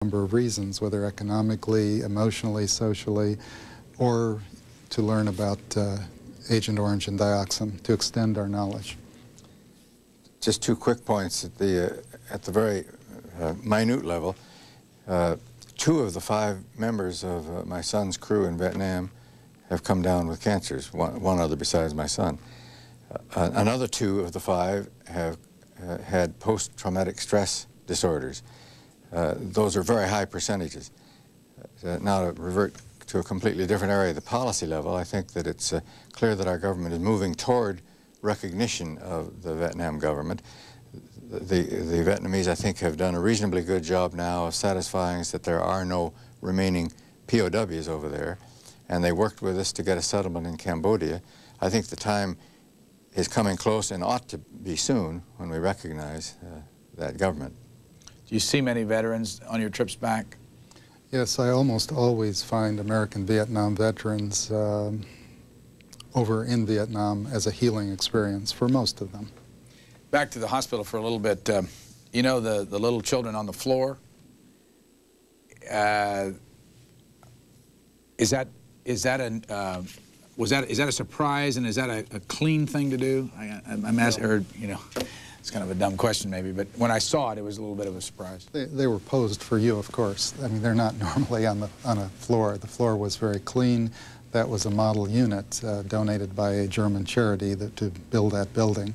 number of reasons, whether economically, emotionally, socially, or to learn about Agent Orange and dioxin, to extend our knowledge. Just two quick points. At the very minute level, 2 of the 5 members of my son's crew in Vietnam have come down with cancers, one other besides my son. Another 2 of the 5 have had post-traumatic stress disorders. Those are very high percentages. Now to revert to a completely different area, the policy level, I think that it's clear that our government is moving toward recognition of the Vietnam government. The Vietnamese, I think, have done a reasonably good job now of satisfying us that there are no remaining POWs over there, and they worked with us to get a settlement in Cambodia. I think the time is coming close and ought to be soon when we recognize that government. Do you see many veterans on your trips back? Yes, I almost always find American Vietnam veterans over in Vietnam as a healing experience for most of them. Back to the hospital for a little bit. You know the little children on the floor? Is that a surprise, and is that a clean thing to do? I'm asking, or you know, it's kind of a dumb question maybe, but when I saw it, it was a little bit of a surprise. They were posed for you, of course. I mean, they're not normally on a floor. The floor was very clean. That was a model unit donated by a German charity to build that building.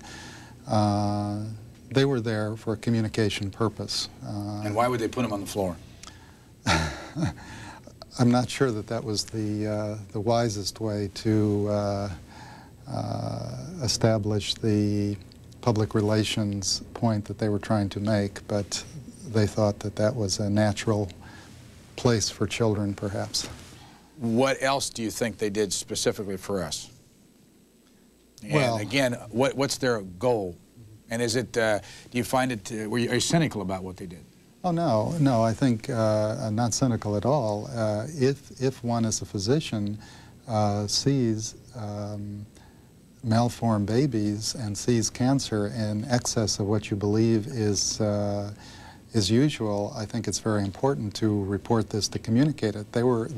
They were there for a communication purpose. And why would they put them on the floor? I'm not sure that that was the wisest way to establish the public relations point that they were trying to make, but they thought that that was a natural place for children, perhaps. What else do you think they did specifically for us? And well, again, what's their goal? And is it, do you find it, are you cynical about what they did? Oh, no, I think not cynical at all. If one as a physician sees malformed babies and sees cancer in excess of what you believe is usual, I think it's very important to report this, to communicate it. They were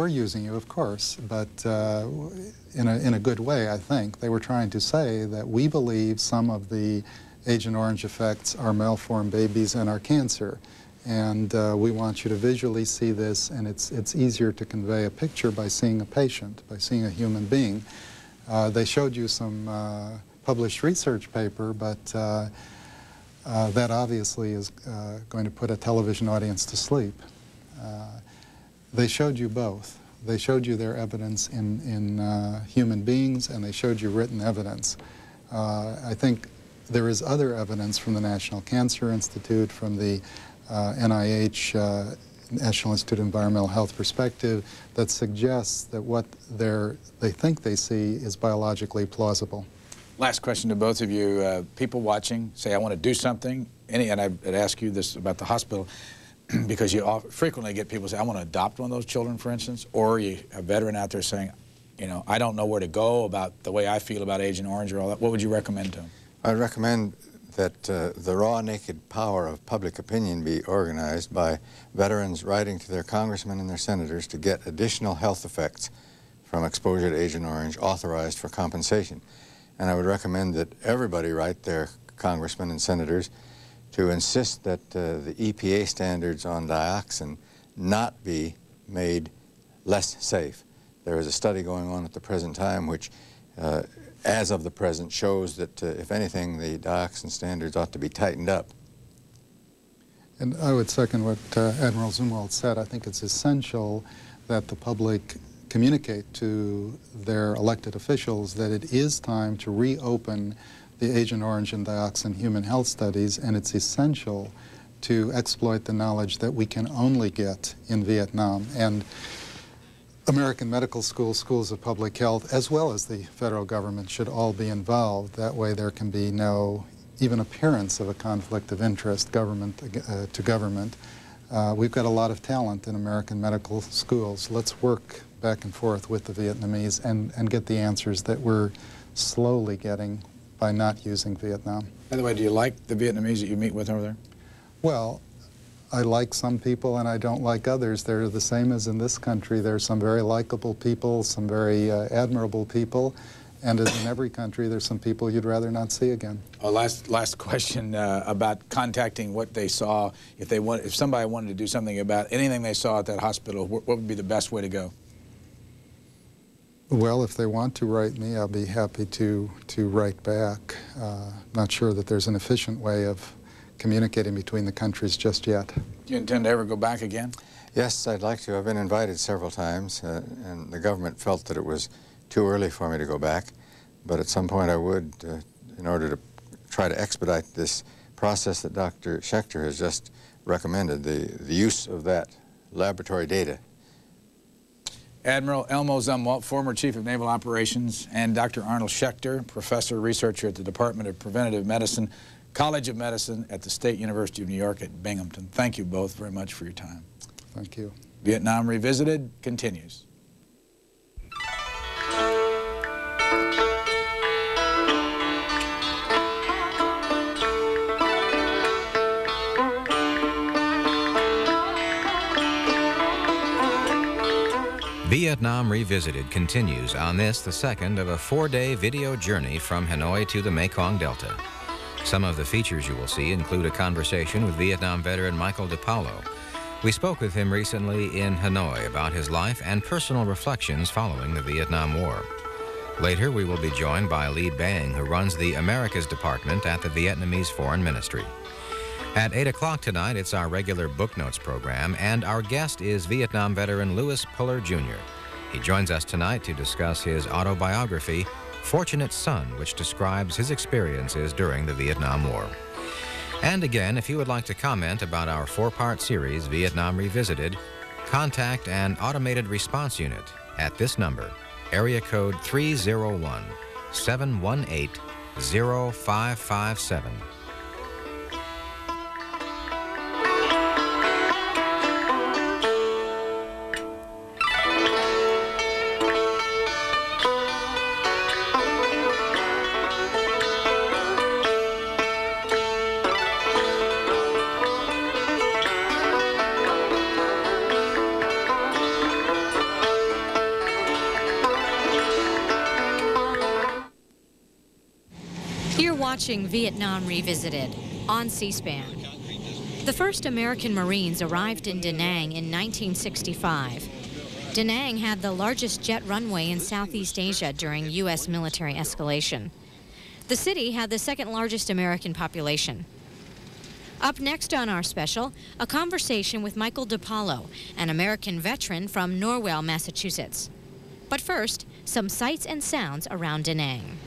using you, of course, but in a good way, I think. They were trying to say that we believe some of the Agent Orange effects are malformed babies and are cancer. And we want you to visually see this, and it's easier to convey a picture by seeing a patient, by seeing a human being. They showed you some published research paper, but that obviously is going to put a television audience to sleep. They showed you both. They showed you their evidence in human beings, and they showed you written evidence. I think there is other evidence from the National Cancer Institute, from the NIH, National Institute of Environmental Health perspective, that suggests that what they think they see is biologically plausible. Last question to both of you. People watching say, I want to do something, and I'd ask you this about the hospital, because you frequently get people say, I want to adopt one of those children, for instance, or a veteran out there saying, you know, I don't know where to go about the way I feel about Agent Orange or all that. What would you recommend to them? I'd recommend that the raw, naked power of public opinion be organized by veterans writing to their congressmen and their senators to get additional health effects from exposure to Agent Orange authorized for compensation. And I would recommend that everybody write their congressmen and senators to insist that the EPA standards on dioxin not be made less safe. There is a study going on at the present time which as of the present, shows that, if anything, the dioxin standards ought to be tightened up. And I would second what Admiral Zumwalt said. I think it's essential that the public communicate to their elected officials that it is time to reopen the Agent Orange and dioxin human health studies, and it's essential to exploit the knowledge that we can only get in Vietnam. And American medical schools, schools of public health, as well as the federal government, should all be involved. That way there can be no even appearance of a conflict of interest, government to government. We've got a lot of talent in American medical schools. Let's work back and forth with the Vietnamese and get the answers that we're slowly getting by not using Vietnam. By the way, do you like the Vietnamese that you meet with over there? Well, I like some people and I don't like others. They're the same as in this country. There are some very likable people, some very admirable people, and as in every country, there's some people you'd rather not see again. Last question about contacting what they saw. If somebody wanted to do something about anything they saw at that hospital, what would be the best way to go? Well, if they want to write me, I'll be happy to write back. Not sure that there's an efficient way of communicating between the countries just yet. Do you intend to ever go back again? Yes, I'd like to. I've been invited several times, and the government felt that it was too early for me to go back. But at some point I would, in order to try to expedite this process that Dr. Schechter has just recommended, the use of that laboratory data. Admiral Elmo Zumwalt, former Chief of Naval Operations, and Dr. Arnold Schechter, professor, researcher at the Department of Preventive Medicine, College of Medicine at the State University of New York at Binghamton. Thank you both very much for your time. Thank you. Vietnam Revisited continues. Vietnam Revisited continues on this, the second of a 4-day video journey from Hanoi to the Mekong Delta. Some of the features you will see include a conversation with Vietnam veteran Michael DePaulo. We spoke with him recently in Hanoi about his life and personal reflections following the Vietnam War. Later, we will be joined by Lee Bang, who runs the Americas Department at the Vietnamese Foreign Ministry. At 8 o'clock tonight, it's our regular Book Notes program, and our guest is Vietnam veteran Louis Puller, Jr. He joins us tonight to discuss his autobiography, Fortunate Son, which describes his experiences during the Vietnam War. And again, if you would like to comment about our 4-part series, Vietnam Revisited, contact an automated response unit at this number, area code 301-718-0557. You're watching Vietnam Revisited on C-SPAN. The first American Marines arrived in Da Nang in 1965. Da Nang had the largest jet runway in Southeast Asia during U.S. military escalation. The city had the second largest American population. Up next on our special, a conversation with Michael DePaulo, an American veteran from Norwell, Massachusetts. But first, some sights and sounds around Da Nang.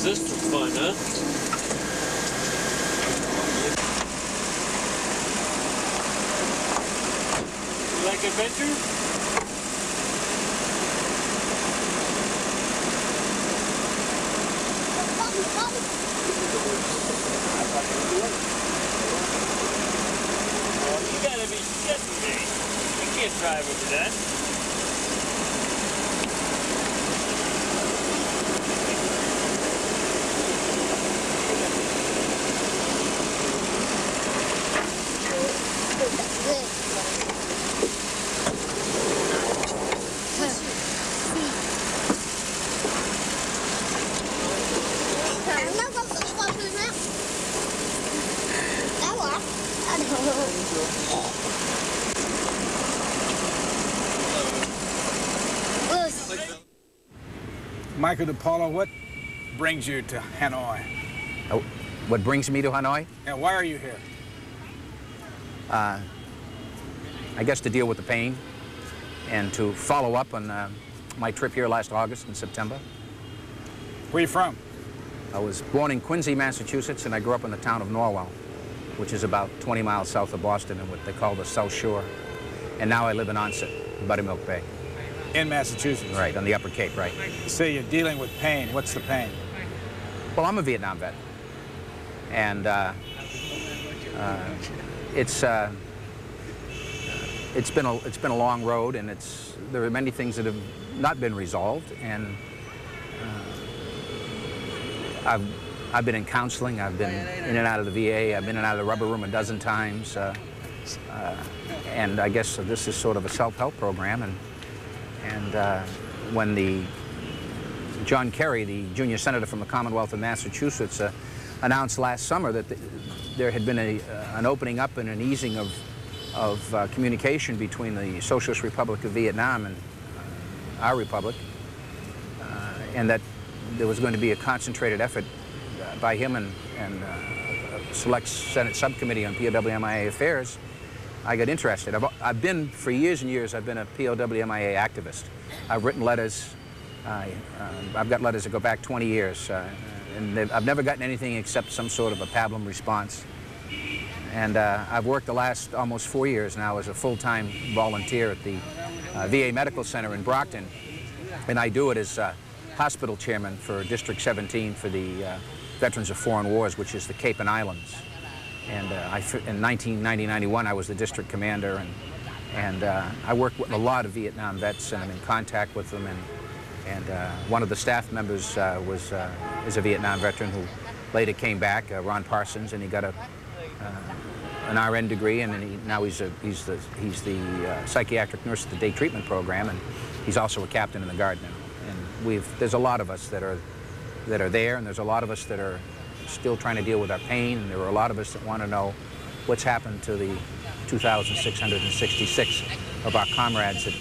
How's this for fun, huh? You like adventure? Well, you gotta be shitting me. You can't drive over that. Michael DePaulo, what brings you to Hanoi? What brings me to Hanoi? And why are you here? I guess to deal with the pain and to follow up on my trip here last August and September. Where are you from? I was born in Quincy, Massachusetts, and I grew up in the town of Norwell, which is about 20 miles south of Boston in what they call the South Shore. And now I live in Onset, Buttermilk Bay. In Massachusetts? Right, on the Upper Cape, right. You say you're dealing with pain. What's the pain? Well, I'm a Vietnam vet. And it's been a long road, and there are many things that have not been resolved. And I've been in counseling. I've been in and out of the VA. I've been in and out of the rubber room a dozen times. And I guess this is sort of a self-help program. And when John Kerry, the junior senator from the Commonwealth of Massachusetts, announced last summer that there had been an opening up and an easing of communication between the Socialist Republic of Vietnam and our republic, and that there was going to be a concentrated effort by him and a select Senate subcommittee on POW-MIA affairs, I got interested. I've been, for years and years, I've been a POW-MIA activist. I've written letters. I've got letters that go back 20 years. And I've never gotten anything except some sort of a pablum response. And I've worked the last almost 4 years now as a full-time volunteer at the VA Medical Center in Brockton. And I do it as hospital chairman for District 17 for the Veterans of Foreign Wars, which is the Cape and Islands. And in 1990-91, I was the district commander, and I work with a lot of Vietnam vets, and I'm in contact with them. And one of the staff members is a Vietnam veteran who later came back, Ron Parsons, and he got an RN degree, and now he's the psychiatric nurse at the day treatment program, and he's also a captain in the Guard now. And there's a lot of us that are there, and there's a lot of us that are still trying to deal with our pain, and there are a lot of us that want to know what's happened to the 2,666 of our comrades that